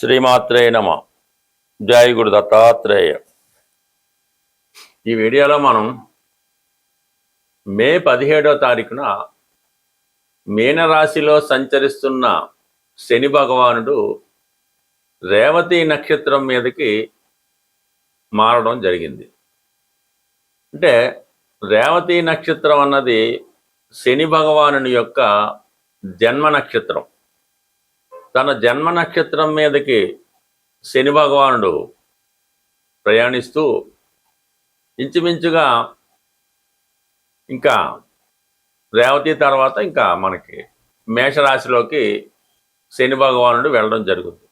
శ్రీమాత్రే నమ. జై గురు దత్తాత్రేయ. ఈ వీడియోలో మనం మే 17వ తారీఖున మీనరాశిలో సంచరిస్తున్న శని భగవానుడు రేవతి నక్షత్రం మీదకి మారడం జరిగింది. అంటే రేవతి నక్షత్రం అన్నది శని భగవానుని యొక్క జన్మ నక్షత్రం. తన జన్మ నక్షత్రం మీదకి శని భగవానుడు ప్రయాణిస్తూ ఇంచుమించుగా ఇంకా రేవతి తర్వాత ఇంకా మనకి మేషరాశిలోకి శని భగవానుడు వెళ్ళడం జరుగుతుంది.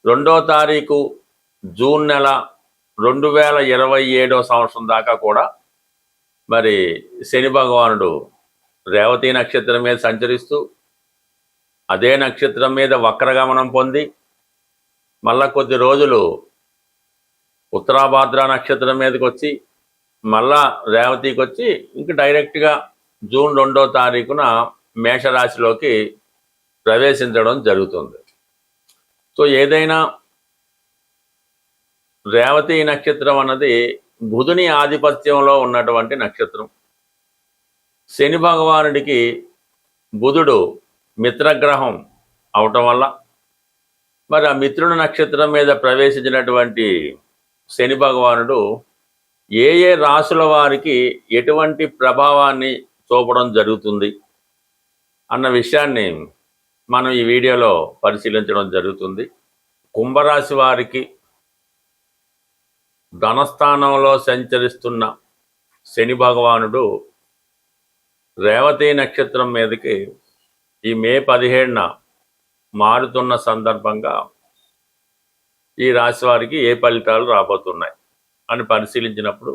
2వ తారీఖు జూన్ నెల 2027వ సంవత్సరం దాకా కూడా మరి శని భగవానుడు రేవతి నక్షత్రం మీద సంచరిస్తూ అదే నక్షత్రం మీద వక్రగమనం పొంది మళ్ళా కొద్ది రోజులు ఉత్తరాభాద్ర నక్షత్రం మీదకి వచ్చి మళ్ళా రేవతికి వచ్చి ఇంక డైరెక్ట్గా జూన్ 2వ తారీఖున మేషరాశిలోకి ప్రవేశించడం జరుగుతుంది. సో ఏదైనా రేవతి నక్షత్రం అన్నది బుధుని ఆధిపత్యంలో ఉన్నటువంటి నక్షత్రం. శని భగవానుడికి బుధుడు మిత్రగ్రహం అవటం వల్ల మరి ఆ మిత్రుడి నక్షత్రం మీద ప్రవేశించినటువంటి శని భగవానుడు ఏ ఏ రాశుల వారికి ఎటువంటి ప్రభావాన్ని చూపడం జరుగుతుంది అన్న విషయాన్ని మనం ఈ వీడియోలో పరిశీలించడం జరుగుతుంది. కుంభరాశి వారికి ధనస్థానంలో సంచరిస్తున్న శని భగవానుడు రేవతి నక్షత్రం మీదకి ఈ మే 17న మారుతున్న సందర్భంగా ఈ రాశి వారికి ఏ ఫలితాలు రాబోతున్నాయి అని పరిశీలించినప్పుడు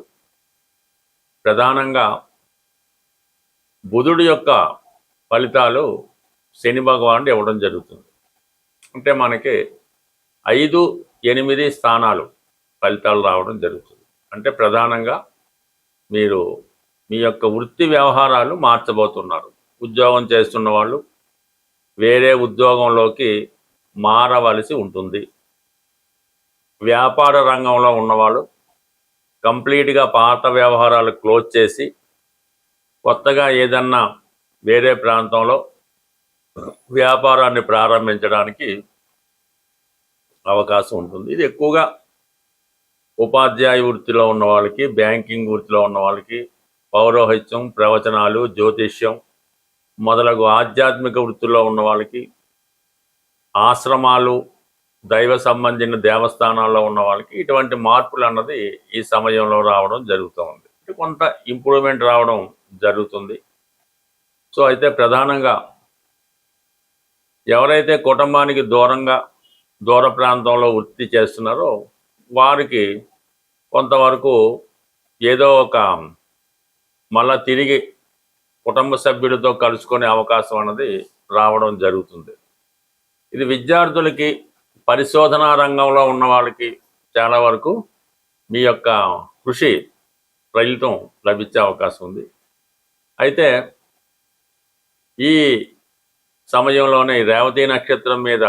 ప్రధానంగా బుధుడి యొక్క ఫలితాలు శని భగవానుడు ఇవ్వడం జరుగుతుంది. అంటే మనకి 5, 8 స్థానాలు ఫలితాలు రావడం జరుగుతుంది. అంటే ప్రధానంగా మీరు మీ యొక్క వృత్తి వ్యవహారాలు మార్చబోతున్నారు. ఉద్యోగం చేస్తున్న వాళ్ళు వేరే ఉద్యోగంలోకి మారవలసి ఉంటుంది. వ్యాపార రంగంలో ఉన్నవాళ్ళు కంప్లీట్గా పాత వ్యవహారాలు క్లోజ్ చేసి కొత్తగా ఏదన్నా వేరే ప్రాంతంలో వ్యాపారాన్ని ప్రారంభించడానికి అవకాశం ఉంటుంది. ఇది ఎక్కువగా ఉపాధ్యాయ వృత్తిలో ఉన్న వాళ్ళకి, బ్యాంకింగ్ వృత్తిలో ఉన్న వాళ్ళకి, పౌరోహిత్యం, ప్రవచనాలు, జ్యోతిష్యం మొదలగు ఆధ్యాత్మిక వృత్తుల్లో ఉన్న వాళ్ళకి, ఆశ్రమాలు, దైవ సంబంధించిన దేవస్థానాల్లో ఉన్న వాళ్ళకి ఇటువంటి మార్పులు అన్నది ఈ సమయంలో రావడం జరుగుతూ ఉంది. కొంత ఇంప్రూవ్మెంట్ రావడం జరుగుతుంది. సో అయితే ప్రధానంగా ఎవరైతే కుటుంబానికి దూర ప్రాంతంలో వృత్తి చేస్తున్నారో వారికి కొంతవరకు ఏదో ఒక మళ్ళా తిరిగి కుటుంబ సభ్యులతో కలుసుకునే అవకాశం అన్నది రావడం జరుగుతుంది. ఇది విద్యార్థులకి, పరిశోధనా రంగంలో ఉన్న వాళ్ళకి చాలా వరకు మీ యొక్క కృషి ఫలితం లభించే అవకాశం ఉంది. అయితే ఈ సమయంలోనే రేవతి నక్షత్రం మీద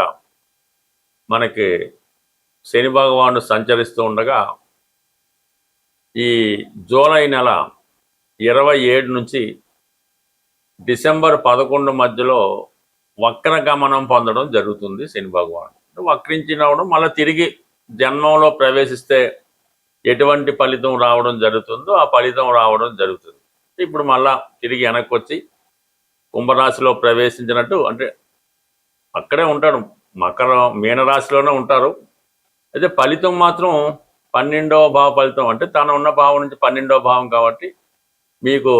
మనకి శని భగవానుడు సంచరిస్తూ ఉండగా ఈ జూలై నెల 27 నుంచి డిసెంబర్ 11 మధ్యలో వక్రగమనం పొందడం జరుగుతుంది. శని భగవానుడు వక్రించినప్పుడు మళ్ళీ తిరిగి జన్మంలో ప్రవేశిస్తే ఎటువంటి ఫలితం రావడం జరుగుతుందో ఆ ఫలితం రావడం జరుగుతుంది. ఇప్పుడు మళ్ళా తిరిగి వెనక్కి వచ్చి కుంభరాశిలో ప్రవేశించినట్టు, అంటే అక్కడే ఉంటాడు, మీనరాశిలోనే ఉంటారు. అయితే ఫలితం మాత్రం 12వ భావ ఫలితం, అంటే తను ఉన్న భావం నుంచి 12వ భావం కాబట్టి మీకు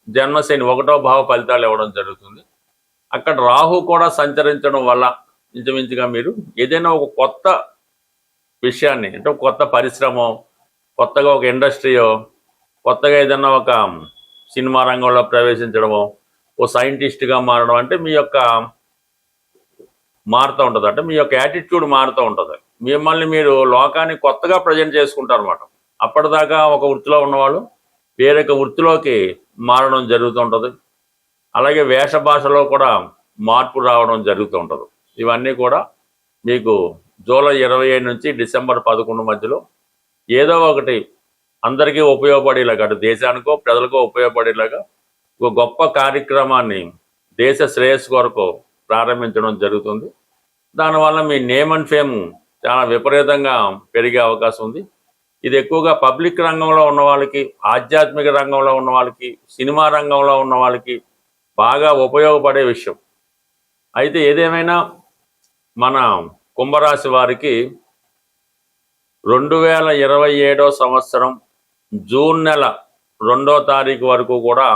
జన్మశని 1వ భావ ఫలితాలు ఇవ్వడం జరుగుతుంది. అక్కడ రాహు కూడా సంచరించడం వల్ల ఇంచుమించుగా మీరు ఏదైనా ఒక కొత్త విషయాన్ని, అంటే ఒక కొత్త పరిశ్రమ, కొత్తగా ఒక ఇండస్ట్రీయో, కొత్తగా ఏదైనా ఒక సినిమా రంగంలో ప్రవేశించడమో, ఓ సైంటిస్ట్గా మారడం, అంటే మీ యొక్క మారుతూ ఉంటుంది. అంటే మీ యొక్క యాటిట్యూడ్ మారుతూ ఉంటుంది. మిమ్మల్ని మీరు లోకాన్ని కొత్తగా ప్రజెంట్ చేసుకుంటారు అన్నమాట. అప్పటిదాకా ఒక వృత్తిలో ఉన్నవాళ్ళు వేరొక వృత్తిలోకి మారడం జరుగుతూ ఉంటుంది. అలాగే వేష భాషలో కూడా మార్పు రావడం జరుగుతూ ఉంటుంది. ఇవన్నీ కూడా మీకు జూలై 27 నుంచి డిసెంబర్ 11 మధ్యలో ఏదో ఒకటి అందరికీ ఉపయోగపడేలాగా, అటు దేశానికో ప్రజలకో ఉపయోగపడేలాగా ఒక గొప్ప కార్యక్రమాన్ని దేశ శ్రేయస్సు కొరకు ప్రారంభించడం జరుగుతుంది. దానివల్ల మీ నేమ్ అండ్ ఫేమ్ చాలా విపరీతంగా పెరిగే అవకాశం ఉంది. ఇది ఎక్కువగా పబ్లిక్ రంగంలో ఉన్న వాళ్ళకి, ఆధ్యాత్మిక రంగంలో ఉన్న వాళ్ళకి, సినిమా రంగంలో ఉన్న వాళ్ళకి బాగా ఉపయోగపడే విషయం. అయితే ఏదేమైనా మన కుంభరాశి వారికి 2027 సంవత్సరం జూన్ నెల 2వ తారీఖు వరకు కూడా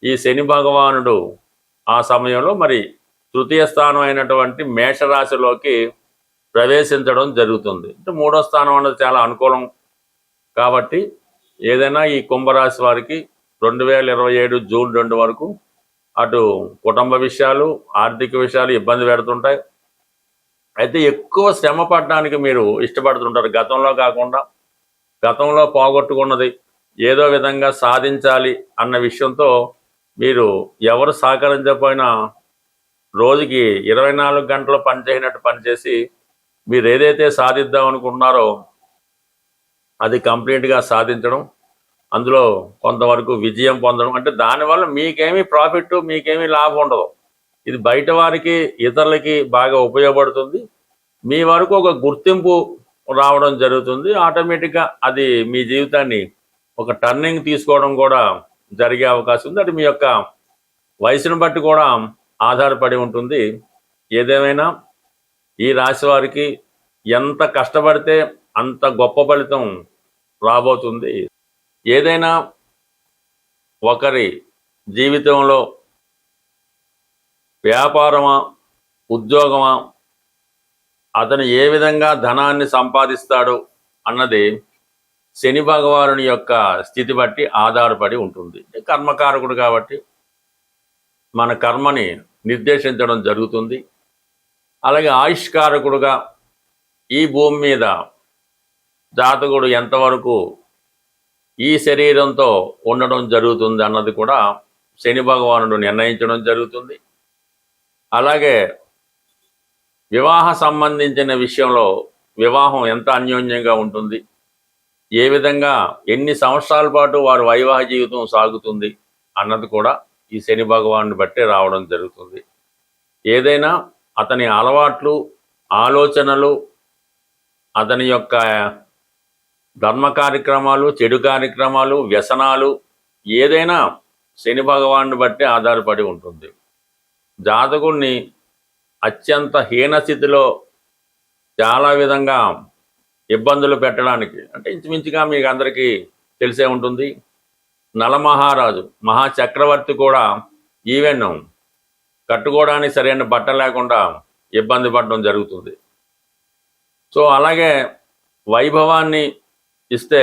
ఈ శని భగవానుడు ఆ సమయంలో మరి తృతీయ స్థానం అయినటువంటి మేషరాశిలోకి ప్రవేశించడం జరుగుతుంది. అంటే 3వ స్థానం అనేది చాలా అనుకూలం కాబట్టి ఏదైనా ఈ కుంభరాశి వారికి 2027 జూన్ 2 వరకు అటు కుటుంబ విషయాలు, ఆర్థిక విషయాలు ఇబ్బంది పెడుతుంటాయి. అయితే ఎక్కువ శ్రమ పడడానికి మీరు ఇష్టపడుతుంటారు. గతంలో కాకుండా గతంలో పోగొట్టుకున్నది ఏదో విధంగా సాధించాలి అన్న విషయంతో మీరు ఎవరు సహకరించకపోయినా రోజుకి 24 గంటలు పనిచేసినట్టు పనిచేసి మీరు ఏదైతే సాధిద్దాం అనుకుంటున్నారో అది కంప్లీట్గా సాధించడం, అందులో కొంతవరకు విజయం పొందడం. అంటే దానివల్ల మీకేమీ ప్రాఫిట్, మీకేమీ లాభం ఉండదు. ఇది బయట వారికి, ఇతరులకి బాగా ఉపయోగపడుతుంది. మీ వరకు ఒక గుర్తింపు రావడం జరుగుతుంది. ఆటోమేటిక్గా అది మీ జీవితాన్ని ఒక టర్నింగ్ తీసుకోవడం కూడా జరిగే అవకాశం ఉంది. అది మీ యొక్క వయసును బట్టి కూడా ఆధారపడి ఉంటుంది. ఏదేమైనా ఈ రాశి వారికి ఎంత కష్టపడితే అంత గొప్ప ఫలితం రాబోతుంది. ఏదైనా ఒకరి జీవితంలో వ్యాపారమా, ఉద్యోగమా, అతను ఏ విధంగా ధనాన్ని సంపాదిస్తాడు అన్నది శని భగవానుని యొక్క స్థితి బట్టి ఆధారపడి ఉంటుంది. కర్మకారకుడు కాబట్టి మన కర్మని నిర్దేశించడం జరుగుతుంది. అలాగే ఆయుష్కారకుడుగా ఈ భూమి మీద జాతకుడు ఎంతవరకు ఈ శరీరంతో ఉండడం జరుగుతుంది అన్నది కూడా శని భగవానుడు నిర్ణయించడం జరుగుతుంది. అలాగే వివాహ సంబంధించిన విషయంలో వివాహం ఎంత అన్యోన్యంగా ఉంటుంది, ఏ విధంగా ఎన్ని సంవత్సరాల పాటు వారి వైవాహిక జీవితం సాగుతుంది అన్నది కూడా ఈ శని భగవాన్ని బట్టే రావడం జరుగుతుంది. ఏదైనా అతని అలవాట్లు, ఆలోచనలు, అతని యొక్క ధర్మ కార్యక్రమాలు, చెడు కార్యక్రమాలు, వ్యసనాలు ఏదైనా శని భగవాన్ని బట్టే ఆధారపడి ఉంటుంది. జాతకుడిని అత్యంత హీనస్థితిలో చాలా విధంగా ఇబ్బందులు పెట్టడానికి, అంటే ఇంచుమించుగా మీకు అందరికీ తెలిసే ఉంటుంది, నలమహారాజు మహాచక్రవర్తి కూడా ఈవెన్ కట్టుకోవడానికి సరైన బట్ట లేకుండా ఇబ్బంది పడడం జరుగుతుంది. సో అలాగే వైభవాన్ని ఇస్తే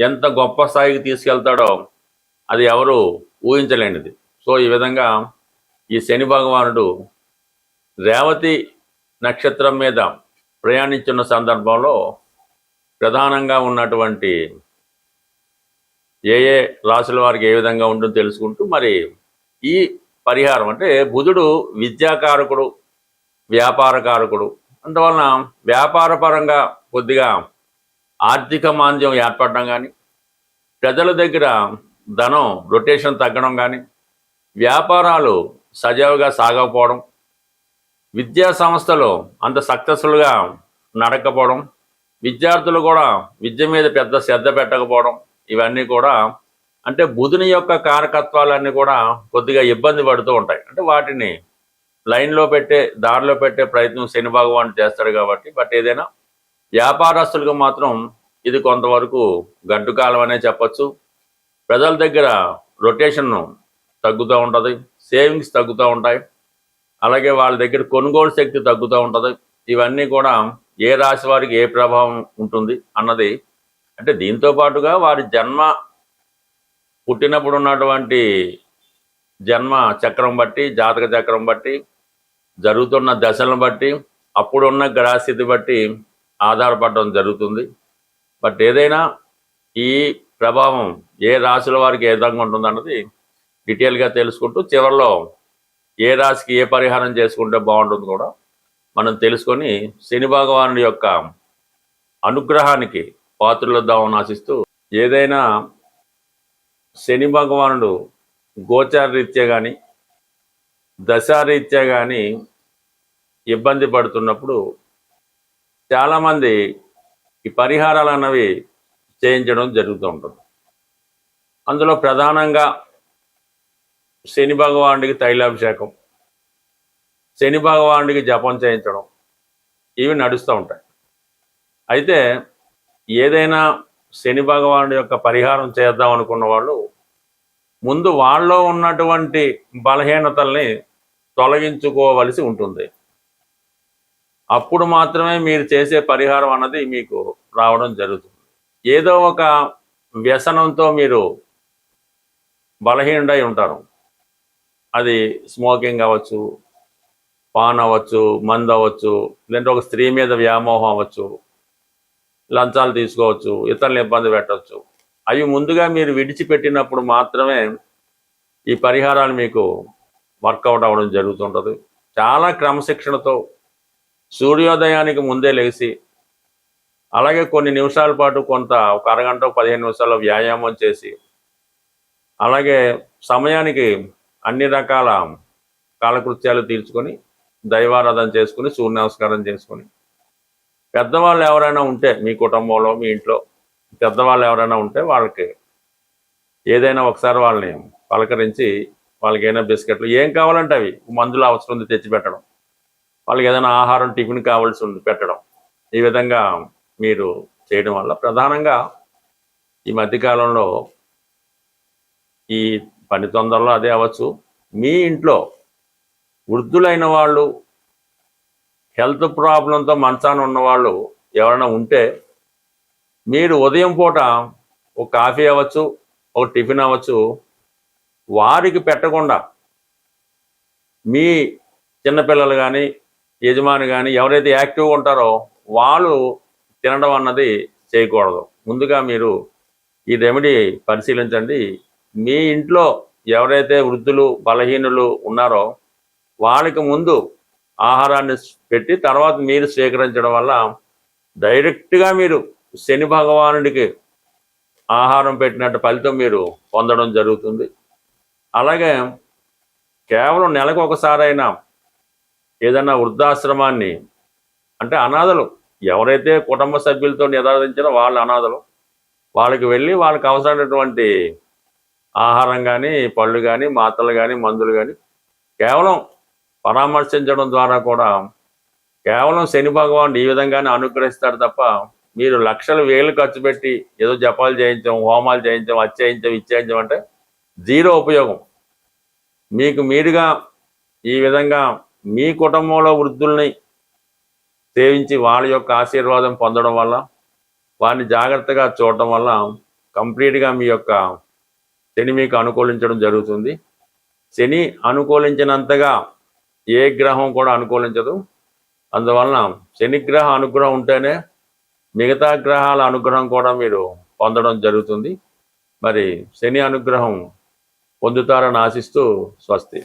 ఎంత గొప్ప స్థాయికి తీసుకెళ్తాడో అది ఎవరు ఊహించలేనిది. సో ఈ విధంగా ఈ శని భగవానుడు రేవతి నక్షత్రం మీద ప్రయాణించున్న సందర్భంలో ప్రధానంగా ఉన్నటువంటి ఏ ఏ రాశుల వారికి ఏ విధంగా ఉంటుందో తెలుసుకుంటూ మరి ఈ పరిహారం, అంటే బుధుడు విద్యాకారకుడు, వ్యాపారకారకుడు, అందువలన వ్యాపార పరంగా కొద్దిగా ఆర్థిక మాంద్యం ఏర్పడడం కానీ, ప్రజల దగ్గర ధనం రొటేషన్ తగ్గడం కానీ, వ్యాపారాలు సజావుగా సాగకపోవడం, విద్యా సంస్థలు అంత సక్సెస్ఫుల్గా నడకపోవడం, విద్యార్థులు కూడా విద్య మీద పెద్ద శ్రద్ధ పెట్టకపోవడం, ఇవన్నీ కూడా అంటే బుధుని యొక్క కారకత్వాలన్నీ కూడా కొద్దిగా ఇబ్బంది పడుతూ ఉంటాయి. అంటే వాటిని లైన్లో పెట్టే, దారిలో పెట్టే ప్రయత్నం శని భగవాన్ చేస్తాడు కాబట్టి. బట్ ఏదైనా వ్యాపారస్తులకు మాత్రం ఇది కొంతవరకు గడ్డు కాలం అనే చెప్పచ్చు. ప్రజల దగ్గర రొటేషన్ తగ్గుతూ ఉంటుంది, సేవింగ్స్ తగ్గుతూ ఉంటాయి, అలాగే వాళ్ళ దగ్గర కొనుగోలు శక్తి తగ్గుతూ ఉంటుంది. ఇవన్నీ కూడా ఏ రాశి వారికి ఏ ప్రభావం ఉంటుంది అన్నది, అంటే దీంతో పాటుగా వారి జన్మ పుట్టినప్పుడు ఉన్నటువంటి జన్మ చక్రం బట్టి, జాతక చక్రం బట్టి, జరుగుతున్న దశలను బట్టి, అప్పుడున్న గ్రహస్థితి బట్టి ఆధారపడడం జరుగుతుంది. బట్ ఏదైనా ఈ ప్రభావం ఏ రాశుల వారికి ఏ విధంగా ఉంటుందన్నది డీటెయిల్గా తెలుసుకుంటూ చివరిలో ఏ రాశికి ఏ పరిహారం చేసుకుంటే బాగుంటుంది కూడా మనం తెలుసుకొని శని భగవానుడి యొక్క అనుగ్రహానికి పాత్రులొద్దామని ఆశిస్తూ, ఏదైనా శని భగవానుడు గోచార రీత్యా కానీ దశారీత్యా కానీ ఇబ్బంది పడుతున్నప్పుడు చాలామంది ఈ పరిహారాలు అన్నవి చేయించడం జరుగుతూ ఉంటుంది. అందులో ప్రధానంగా శని భగవానుడికి తైలాభిషేకం, శని భగవానుడికి జపం చేయించడం, ఇవి నడుస్తూ ఉంటాయి. అయితే ఏదైనా శని భగవానుడి యొక్క పరిహారం చేద్దాం అనుకున్న వాళ్ళు ముందు వాళ్ళలో ఉన్నటువంటి బలహీనతల్ని తొలగించుకోవలసి ఉంటుంది. అప్పుడు మాత్రమే మీరు చేసే పరిహారం అన్నది మీకు రావడం జరుగుతుంది. ఏదో ఒక వ్యసనంతో మీరు బలహీనుడై ఉంటారు. అది స్మోకింగ్ అవ్వచ్చు, పాన్ అవ్వచ్చు, మందు అవ్వచ్చు, లేదంటే ఒక స్త్రీ మీద వ్యామోహం అవ్వచ్చు, లంచాలు తీసుకోవచ్చు, ఇతరులను ఇబ్బంది పెట్టవచ్చు. అవి ముందుగా మీరు విడిచిపెట్టినప్పుడు మాత్రమే ఈ పరిహారాలు మీకు వర్కౌట్ అవ్వడం జరుగుతుంటుంది. చాలా క్రమశిక్షణతో సూర్యోదయానికి ముందే లేచి, అలాగే కొన్ని నిమిషాల పాటు కొంత ఒక అరగంట 15 నిమిషాల వ్యాయామం చేసి, అలాగే సమయానికి అన్ని రకాల కాలకృత్యాలు తీర్చుకొని దైవారాధన చేసుకుని సూర్య నమస్కారం చేసుకుని, పెద్దవాళ్ళు ఎవరైనా ఉంటే మీ కుటుంబంలో మీ ఇంట్లో పెద్దవాళ్ళు ఎవరైనా ఉంటే వాళ్ళకి ఏదైనా ఒకసారి వాళ్ళని పలకరించి వాళ్ళకి ఏదైనా బిస్కెట్లు ఏం కావాలంటే అవి, మందులు అవసరం ఉంది తెచ్చిపెట్టడం, వాళ్ళకి ఏదైనా ఆహారం టిఫిన్ కావాల్సి ఉంది పెట్టడం, ఈ విధంగా మీరు చేయడం వల్ల ప్రధానంగా ఈ మధ్యకాలంలో ఈ పని తొందరలో అదే అవ్వచ్చు, మీ ఇంట్లో వృద్ధులైన వాళ్ళు, హెల్త్ ప్రాబ్లంతో మంచాన ఉన్నవాళ్ళు ఎవరైనా ఉంటే మీరు ఉదయం పూట ఒక కాఫీ అవ్వచ్చు, ఒక టిఫిన్ అవ్వచ్చు, వారికి పెట్టకుండా మీ చిన్నపిల్లలు కానీ యజమాని కానీ ఎవరైతే యాక్టివ్గా ఉంటారో వాళ్ళు తినడం అన్నది చేయకూడదు. ముందుగా మీరు ఈ రెమెడీ పరిశీలించండి. మీ ఇంట్లో ఎవరైతే వృద్ధులు బలహీనులు ఉన్నారో వాళ్ళకి ముందు ఆహారాన్ని పెట్టి తర్వాత మీరు స్వీకరించడం వల్ల డైరెక్ట్గా మీరు శని భగవానుడికి ఆహారం పెట్టినట్టు ఫలితం మీరు పొందడం జరుగుతుంది. అలాగే కేవలం నెలకు ఒకసారైనా ఏదైనా వృద్ధాశ్రమాన్ని, అంటే అనాథలు ఎవరైతే కుటుంబ సభ్యులతో నిరాధించారో వాళ్ళ అనాథలు, వాళ్ళకి వెళ్ళి వాళ్ళకి అవసరమైనటువంటి ఆహారం కానీ పళ్ళు కానీ మాత్రలు కానీ మందులు కానీ కేవలం పరామర్శించడం ద్వారా కూడా కేవలం శని భగవానుడు ఈ విధంగానే అనుగ్రహిస్తాడు తప్ప మీరు లక్షలు వేలు ఖర్చు పెట్టి ఏదో జపాలు చేయించాం, హోమాలు చేయించాం, అది చేయించాం, ఇది చేయించాం అంటే జీరో ఉపయోగం. మీకు మీరుగా ఈ విధంగా మీ కుటుంబంలో వృద్ధుల్ని సేవించి వాళ్ళ యొక్క ఆశీర్వాదం పొందడం వల్ల, వారిని జాగ్రత్తగా చూడటం వల్ల కంప్లీట్గా మీ యొక్క శని మీకు అనుకూలించడం జరుగుతుంది. శని అనుకూలించినంతగా ఏ గ్రహం కూడా అనుకూలించదు. అందువలన శనిగ్రహ అనుగ్రహం ఉంటేనే మిగతా గ్రహాల అనుగ్రహం కూడా మీరు పొందడం జరుగుతుంది. మరి శని అనుగ్రహం పొందుతారని ఆశిస్తూ స్వస్తి.